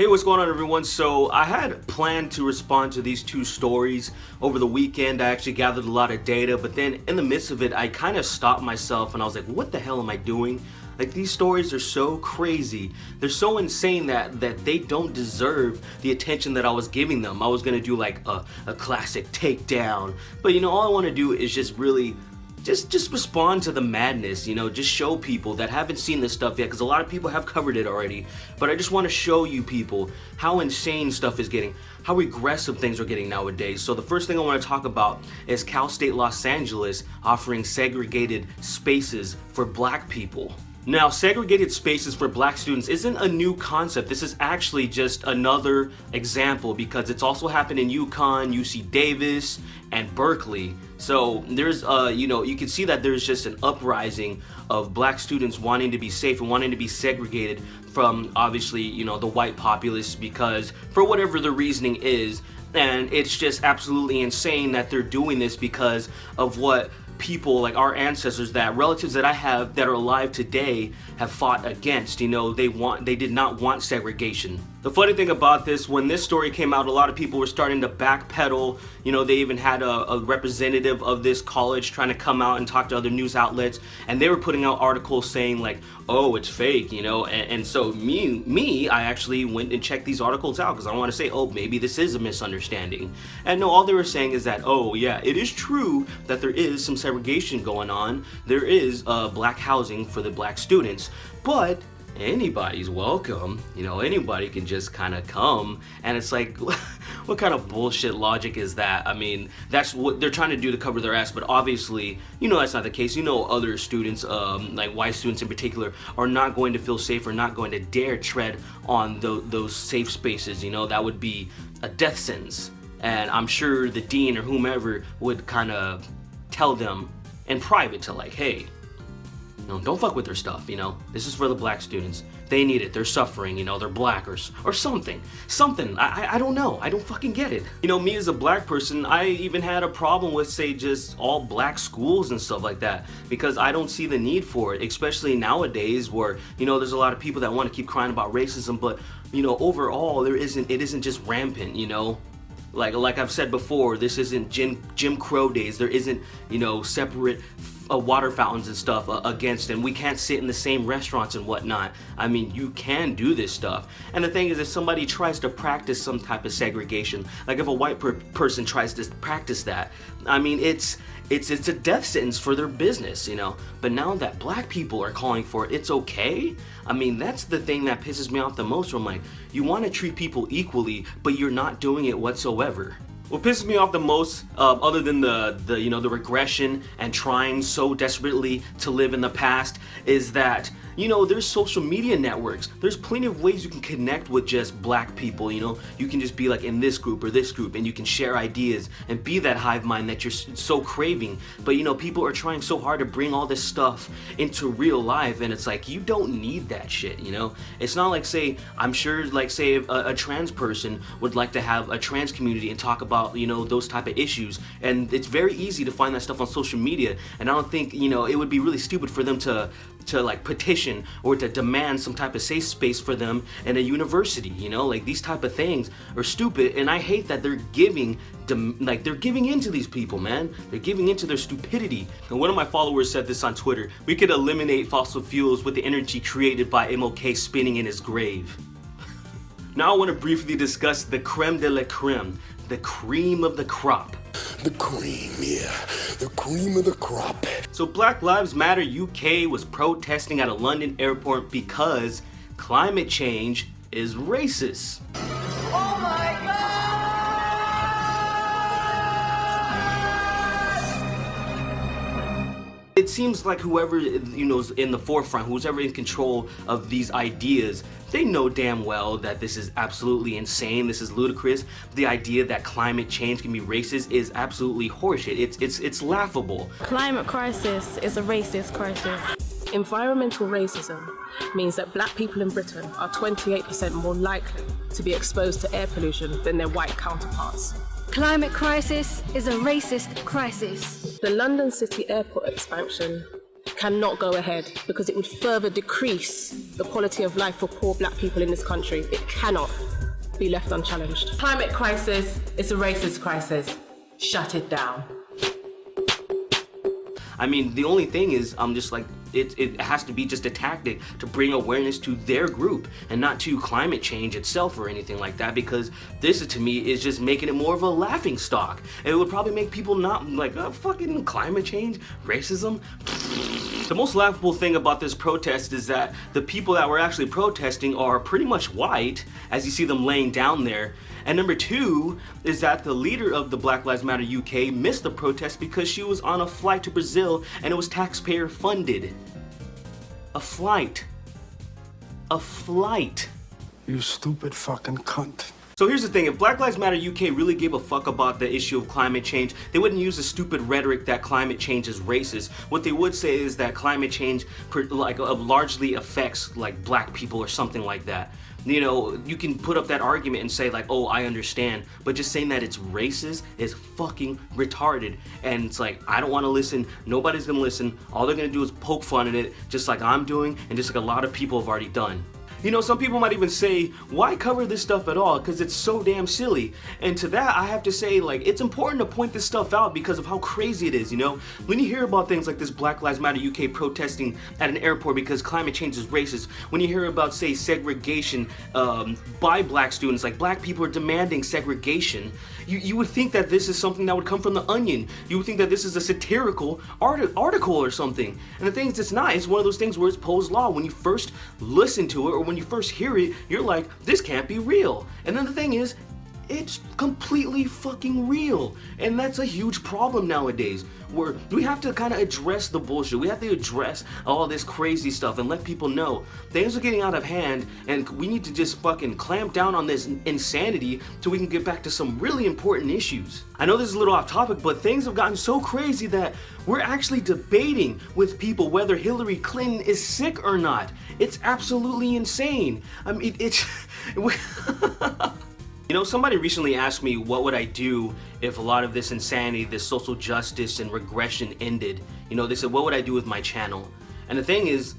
Hey, what's going on, everyone? So I had planned to respond to these two stories over the weekend. I actually gathered a lot of data, but then in the midst of it, I kind of stopped myself and I was like, what the hell am I doing? Like, these stories are so crazy. They're so insane that they don't deserve the attention that I was giving them. I was gonna do like a classic takedown, but all I want to do is just really just respond to the madness, just show people that haven't seen this stuff yet, because a lot of people have covered it already, but I just want to show you people how insane stuff is getting, how regressive things are getting nowadays. So the first thing I want to talk about is Cal State Los Angeles offering segregated spaces for black people. Now, segregated spaces for black students isn't a new concept. This is actually just another example because it's also happened in UConn, UC Davis, and Berkeley. So there's, you can see that there's just an uprising of black students wanting to be safe and wanting to be segregated from, obviously, the white populace, because for whatever the reasoning is. And it's just absolutely insane that they're doing this because of what people like our ancestors, that relatives that I have that are alive today, have fought against. They did not want segregation. The funny thing about this, when this story came out, a lot of people were starting to backpedal. They even had a representative of this college trying to come out and talk to other news outlets, and they were putting out articles saying like, oh, it's fake, and so I actually went and checked these articles out because I want to say, oh, maybe this is a misunderstanding. And no, all they were saying is that, oh yeah, it is true that there is some segregation going on. There is black housing for the black students, but anybody's welcome. Anybody can just kind of come, and it's like, what kind of bullshit logic is that? I mean, that's what they're trying to do to cover their ass, but obviously, that's not the case. Other students, like white students in particular, are not going to feel safe, or not going to dare tread on those safe spaces. That would be a death sentence, and I'm sure the dean or whomever would kind of tell them in private to like, hey, don't fuck with their stuff, This is for the black students. They need it. They're suffering, they're black or something. I don't know. I don't fucking get it. Me as a black person, I even had a problem with, say, just all black schools and stuff like that, because I don't see the need for it, especially nowadays where, there's a lot of people that want to keep crying about racism, but, overall, it isn't just rampant, Like I've said before, this isn't Jim Crow days. There isn't, separate water fountains and stuff against them. We can't sit in the same restaurants and whatnot. I mean, you can do this stuff. And the thing is, if somebody tries to practice some type of segregation, like if a white person tries to practice that, I mean, it's a death sentence for their business, But now that black people are calling for it, it's okay? I mean, that's the thing that pisses me off the most. Where I'm like, you want to treat people equally, but you're not doing it whatsoever. What pisses me off the most, other than the regression and trying so desperately to live in the past, is that there's social media networks. There's plenty of ways you can connect with just black people. You can just be like in this group or this group, and you can share ideas and be that hive mind that you're so craving. But people are trying so hard to bring all this stuff into real life, and it's like, you don't need that shit. It's not like, say, I'm sure, like, say a trans person would like to have a trans community and talk about those type of issues, and it's very easy to find that stuff on social media. And I don't think it would be really stupid for them to like petition or to demand some type of safe space for them in a university. Like, these type of things are stupid, and I hate that they're giving into these people, man. They're giving into their stupidity. And one of my followers said this on Twitter: we could eliminate fossil fuels with the energy created by MLK spinning in his grave. Now I want to briefly discuss the creme de la creme, the cream of the crop. The cream, yeah. The cream of the crop. So Black Lives Matter UK was protesting at a London airport because climate change is racist. Oh my God! It seems like whoever is in the forefront, who's ever in control of these ideas, they know damn well that this is absolutely insane. This is ludicrous. The idea that climate change can be racist is absolutely horseshit. It's laughable. Climate crisis is a racist crisis. Environmental racism means that black people in Britain are 28% more likely to be exposed to air pollution than their white counterparts. Climate crisis is a racist crisis. The London City Airport expansion cannot go ahead because it would further decrease the quality of life for poor black people in this country. It cannot. be left unchallenged. Climate crisis is a racist crisis. Shut it down. I mean, the only thing is, I'm just like, it has to be just a tactic to bring awareness to their group and not to climate change itself or anything like that, because this to me is just making it more of a laughing stock. It would probably make people not like, oh, fucking climate change, racism. The most laughable thing about this protest is that the people that were actually protesting are pretty much white, as you see them laying down there. And number two is that the leader of the Black Lives Matter UK missed the protest because she was on a flight to Brazil and it was taxpayer funded. A flight. A flight. You stupid fucking cunt. So here's the thing, if Black Lives Matter UK really gave a fuck about the issue of climate change, they wouldn't use the stupid rhetoric that climate change is racist. What they would say is that climate change largely affects like black people or something like that. You know, you can put up that argument and say like, oh, I understand, but just saying that it's racist is fucking retarded. And it's like, I don't want to listen, nobody's gonna listen, all they're gonna do is poke fun at it, just like I'm doing, and just like a lot of people have already done. You know, some people might even say, why cover this stuff at all? Because it's so damn silly. And to that, I have to say, like, it's important to point this stuff out because of how crazy it is, you know? When you hear about things like this Black Lives Matter UK protesting at an airport because climate change is racist, when you hear about, say, segregation by black students, like black people are demanding segregation, you would think that this is something that would come from The Onion. You would think that this is a satirical article or something. And the thing is, it's not. It's one of those things where it's Poe's Law. When you first listen to it or when you first hear it, you're like, this can't be real. And then the thing is, it's completely fucking real. And that's a huge problem nowadays, where we have to kind of address the bullshit. We have to address all this crazy stuff and let people know things are getting out of hand and we need to just fucking clamp down on this insanity so we can get back to some really important issues. I know this is a little off topic, but things have gotten so crazy that we're actually debating with people whether Hillary Clinton is sick or not. It's absolutely insane. I mean, it's... You know, somebody recently asked me what would I do if a lot of this insanity, this social justice and regression ended. You know, they said, what would I do with my channel? And the thing is,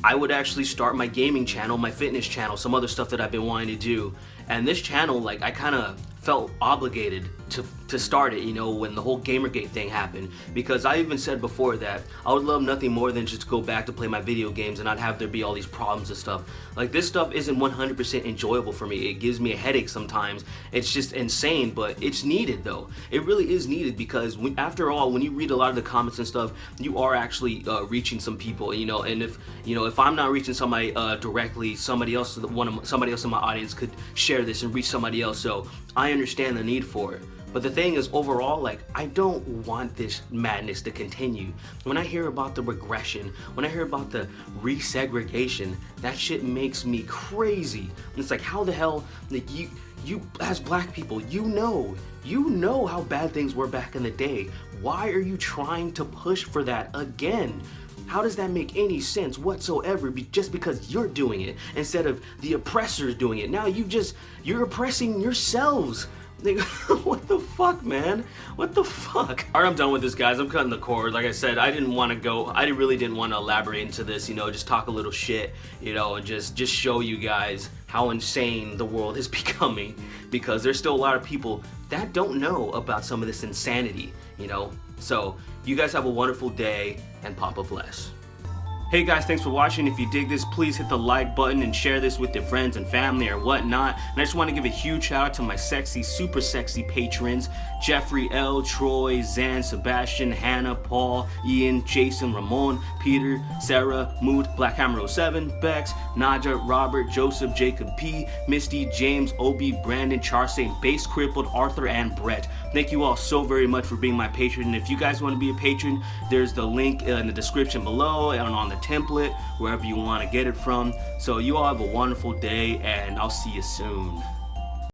I would actually start my gaming channel, my fitness channel, some other stuff that I've been wanting to do. And this channel, like, I kind of felt obligated to start it, you know, when the whole Gamergate thing happened, because I even said before that I would love nothing more than just to go back to play my video games and not have there be all these problems and stuff. Like, this stuff isn't 100% enjoyable for me. It gives me a headache sometimes. It's just insane, but it's needed though. It really is needed because after all, when you read a lot of the comments and stuff, you are actually reaching some people, you know. And if I'm not reaching somebody directly, somebody else in my audience could share this and reach somebody else. So I understand the need for it. But the thing is, overall, like, I don't want this madness to continue. When I hear about the regression, when I hear about the resegregation, that shit makes me crazy. And it's like, how the hell, like, you as black people, you know how bad things were back in the day. Why are you trying to push for that again? How does that make any sense whatsoever just because you're doing it instead of the oppressors doing it? Now you're oppressing yourselves. What the fuck, man? What the fuck? Alright, I'm done with this, guys. I'm cutting the cord. Like I said, I really didn't want to elaborate into this, you know, just talk a little shit, you know, and just show you guys how insane the world is becoming, because there's still a lot of people that don't know about some of this insanity, you know? So, you guys have a wonderful day, and Papa bless. Hey guys, thanks for watching. If you dig this, please hit the like button and share this with your friends and family or whatnot. And I just want to give a huge shout out to my sexy, super sexy patrons: Jeffrey L, Troy, Zan, Sebastian, Hannah, Paul, Ian, Jason, Ramon, Peter, Sarah, Moot, Black Hammer 07, Bex, Naja, Robert, Joseph, Jacob P, Misty, James, Obi, Brandon, Charsane, Base Crippled, Arthur, and Brett. Thank you all so very much for being my patron. And if you guys want to be a patron, there's the link in the description below and on the template, wherever you want to get it from. So you all have a wonderful day, and I'll see you soon.